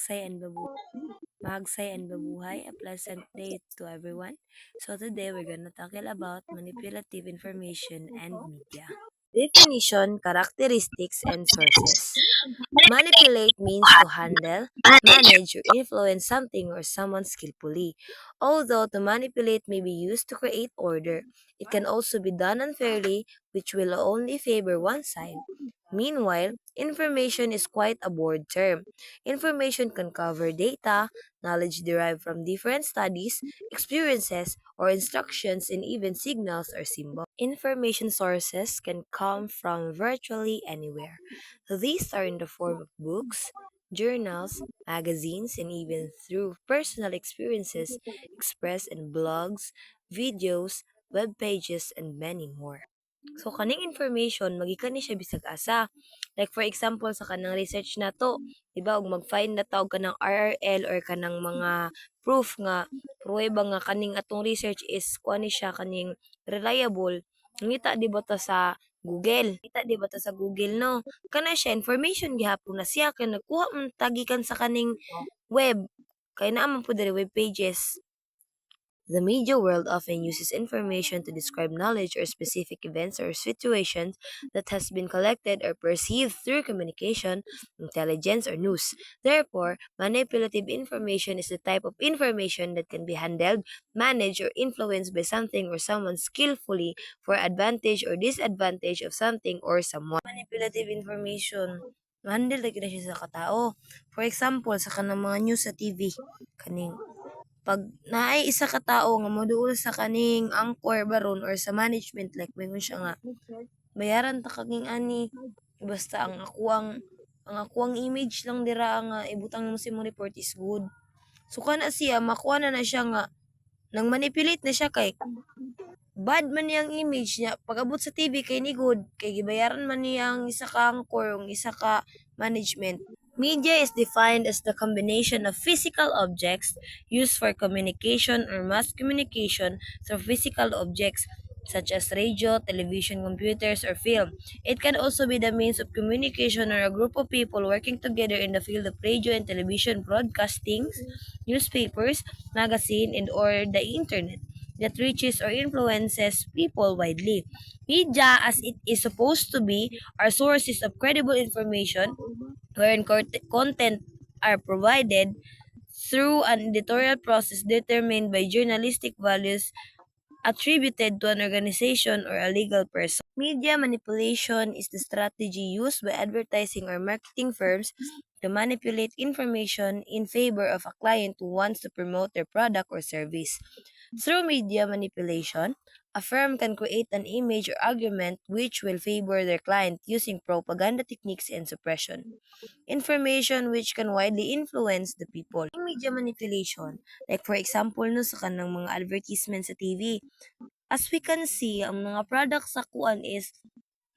Mahagsay and babuhay, a pleasant day to everyone. So today we're gonna tackle about manipulative information and media. Definition, characteristics, and sources. Manipulate means to handle, manage, or influence something or someone skillfully. Although to manipulate may be used to create order, it can also be done unfairly, which will only favor one side. Meanwhile, information is quite a broad term. Information can cover data, knowledge derived from different studies, experiences, or instructions, and even signals or symbols. Information sources can come from virtually anywhere. These are in the form of books, journals, magazines, and even through personal experiences expressed in blogs, videos, web pages, and many more. So kaning information magikan ni siya bisag asa. Like for example sa kanang research nato, di ba og mag-find na tawag kanang RRL or kanang mga proof nga pruweba nga kaning atong research is kuan ni siya kaning reliable. Ngita di ba to sa Google? Kita di ba to sa Google no? Kana siya information gihapon na siya kay nagkuha man tagikan sa kaning web. Kay naa man pud diri web pages. The media world often uses information to describe knowledge or specific events or situations that has been collected or perceived through communication, intelligence, or news. Therefore, manipulative information is the type of information that can be handled, managed, or influenced by something or someone skillfully for advantage or disadvantage of something or someone. Manipulative information, handle lagi na siya sa katao. For example, sa kanang mga news sa TV, kaning pag naay isa ka tawo nga moduol sa kaning anchor baron or sa management like mingon siya nga bayaran ta kaging ani basta ang akuang image lang dira nga ibutang mo si mo report is good. So kana siya makuha na siya nga nang manipulate na siya kay bad man niyang image niya pag-abot sa TV kay ni good kay gibayaran man niyang isa ka anchor ug isa ka management. Media is defined as the combination of physical objects used for communication or mass communication through physical objects such as radio, television, computers, or film. It can also be the means of communication or a group of people working together in the field of radio and television broadcastings, newspapers, magazine, and or the internet that reaches or influences people widely. Media, as it is supposed to be, are sources of credible information wherein content are provided through an editorial process determined by journalistic values attributed to an organization or a legal person. Media manipulation is the strategy used by advertising or marketing firms to manipulate information in favor of a client who wants to promote their product or service. Through media manipulation, a firm can create an image or argument which will favor their client using propaganda techniques and suppression. Information which can widely influence the people. In media manipulation, like for example no sa kanang mga advertisement sa TV, as we can see, ang mga products sa kuan is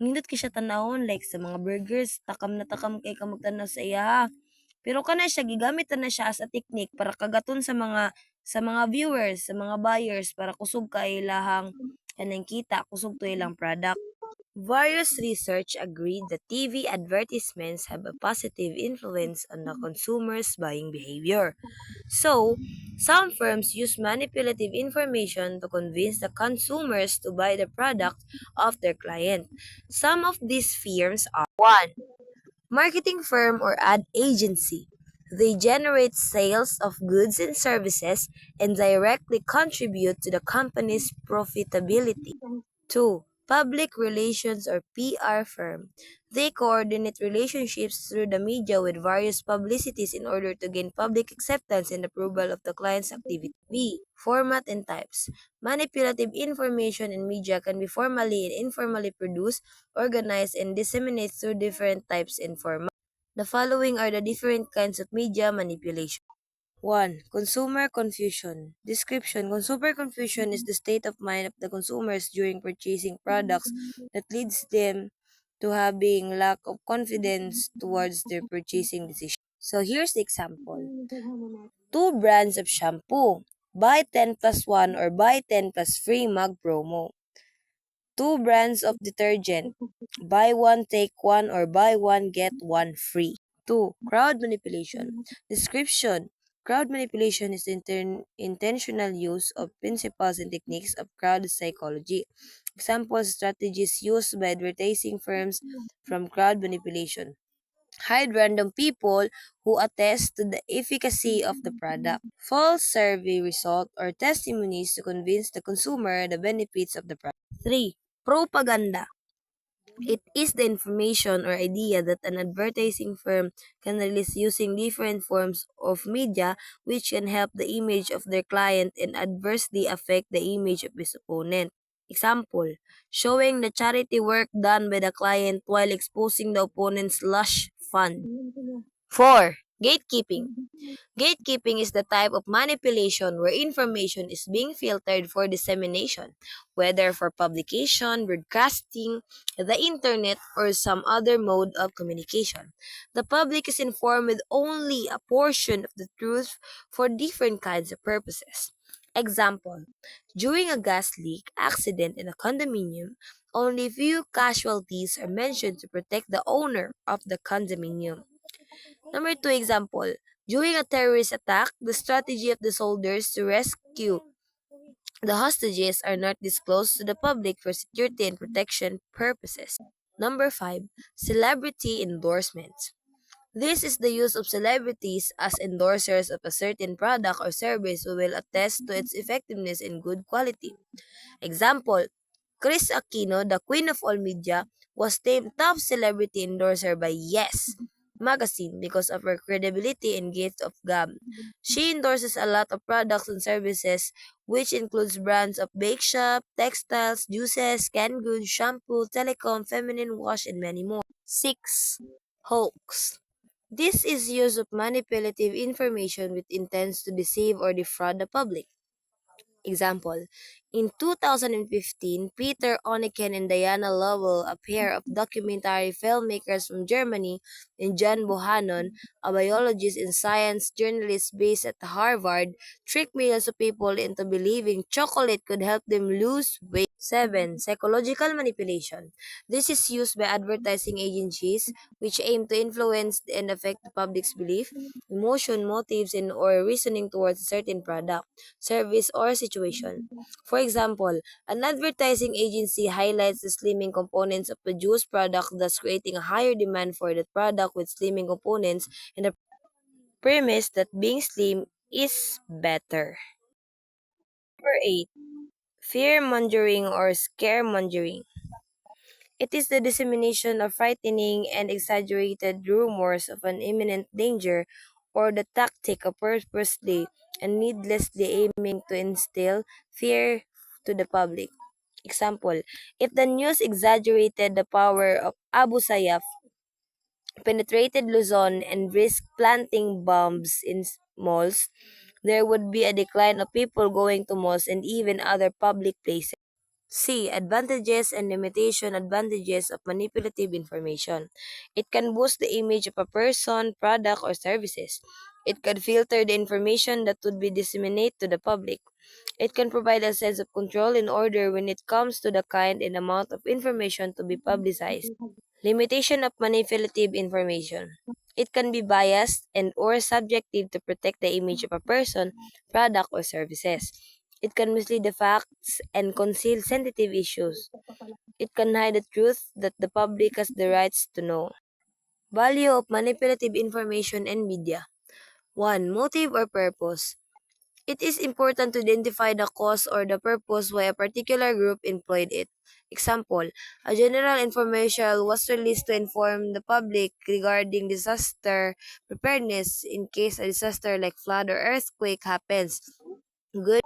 nindot kay siya tanawon like sa mga burgers, takam na takam kay ka magtanaw sa iya ha. Pero kana siya gigamit na siya as a technique para kagaton sa mga viewers, sa mga buyers para kusog kay ilahang kanang kita, kusog to ilang product. Various research agreed that TV advertisements have a positive influence on the consumer's buying behavior. So, some firms use manipulative information to convince the consumers to buy the product of their client. Some of these firms are 1. Marketing firm or ad agency. They generate sales of goods and services and directly contribute to the company's profitability. 2. Public relations or PR firm. They coordinate relationships through the media with various publicities in order to gain public acceptance and approval of the client's activity. B. Format and types. Manipulative information in media can be formally and informally produced, organized, and disseminated through different types and formats. The following are the different kinds of media manipulation. 1. Consumer confusion. Description. Consumer confusion is the state of mind of the consumers during purchasing products that leads them to having lack of confidence towards their purchasing decision. So here's the example. 2 brands of shampoo. Buy 10 plus 1 or buy 10 plus free mug promo. 2 brands of detergent. Buy 1 take 1 or buy 1 get 1 free. 2. Crowd manipulation. Description. Crowd manipulation is the intentional use of principles and techniques of crowd psychology. Example strategies used by advertising firms from crowd manipulation. Hide random people who attest to the efficacy of the product. False survey result or testimonies to convince the consumer the benefits of the product. 3. Propaganda. It is the information or idea that an advertising firm can release using different forms of media which can help the image of their client and adversely affect the image of his opponent. Example, showing the charity work done by the client while exposing the opponent's lush fund. 4. Gatekeeping. Gatekeeping is the type of manipulation where information is being filtered for dissemination, whether for publication, broadcasting, the internet, or some other mode of communication. The public is informed with only a portion of the truth for different kinds of purposes. Example, during a gas leak accident in a condominium, only few casualties are mentioned to protect the owner of the condominium. Number two example, during a terrorist attack, the strategy of the soldiers to rescue the hostages are not disclosed to the public for security and protection purposes. Number five, celebrity endorsements. This is the use of celebrities as endorsers of a certain product or service who will attest to its effectiveness and good quality. Example, Chris Aquino, the queen of all media, was named top celebrity endorser by Yes magazine because of her credibility and gift of gab. She endorses a lot of products and services, which includes brands of bake shop, textiles, juices, canned goods, shampoo, telecom, feminine wash, and many more. 6. Hoax. This is use of manipulative information with intents to deceive or defraud the public. Example, in 2015, Peter Oniken and Diana Lowell, a pair of documentary filmmakers from Germany, and John Bohannon, a biologist and science journalist based at Harvard, tricked millions of people into believing chocolate could help them lose weight. 7. Psychological manipulation. This is used by advertising agencies which aim to influence and affect the public's belief, emotion, motives, and or reasoning towards a certain product, service, or situation. For example, an advertising agency highlights the slimming components of the juice product, thus creating a higher demand for that product with slimming components and the premise that being slim is better. Number 8. Fear-mongering or scaremongering. It is the dissemination of frightening and exaggerated rumors of an imminent danger or the tactic of purposely and needlessly aiming to instill fear to the public. Example, if the news exaggerated the power of Abu Sayyaf, penetrated Luzon, and risked planting bombs in malls, there would be a decline of people going to malls and even other public places. C. Advantages and limitation advantages of manipulative information. It can boost the image of a person, product, or services. It can filter the information that would be disseminated to the public. It can provide a sense of control and order when it comes to the kind and amount of information to be publicized. Limitation of manipulative information. It can be biased and or subjective to protect the image of a person, product, or services. It can mislead the facts and conceal sensitive issues. It can hide the truth that the public has the rights to know. Value of manipulative information and media. 1. Motive or purpose. It is important to identify the cause or the purpose why a particular group employed it. Example, a general information was released to inform the public regarding disaster preparedness in case a disaster like flood or earthquake happens. Good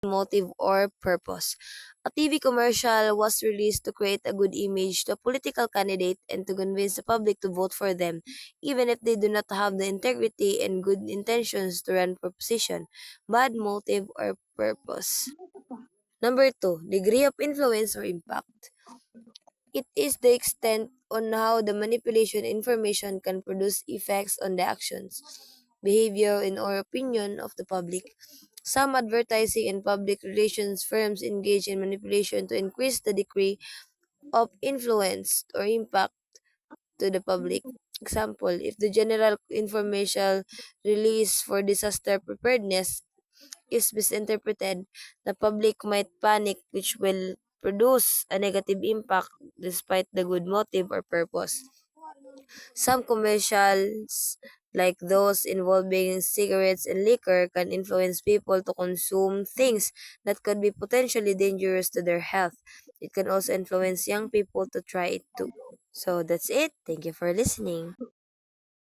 motive or purpose. A TV commercial was released to create a good image to a political candidate and to convince the public to vote for them, even if they do not have the integrity and good intentions to run for position. Bad motive or purpose. Number 2, degree of influence or impact. It is the extent on how the manipulation information can produce effects on the actions, behavior, and or opinion of the public. Some advertising and public relations firms engage in manipulation to increase the degree of influence or impact to the public. Example, if the general information release for disaster preparedness is misinterpreted, the public might panic, which will produce a negative impact despite the good motive or purpose. Some commercials, like those involving cigarettes and liquor, can influence people to consume things that could be potentially dangerous to their health. It can also influence young people to try it too. So that's it. Thank you for listening.